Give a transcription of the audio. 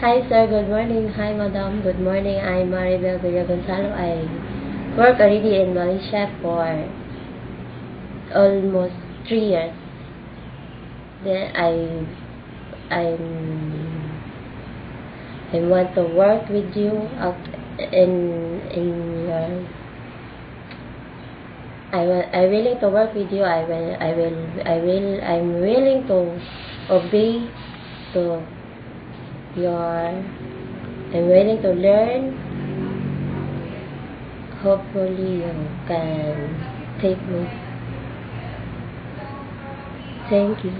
Hi sir, good morning. Hi madam, good morning. I'm Maribel Villagonzalo. I work already in Malaysia for almost 3 years. Then I want to work with you in your I willing to work with you. I'm willing to obey to your I'm willing to learn. Hopefully you can take me. Thank you.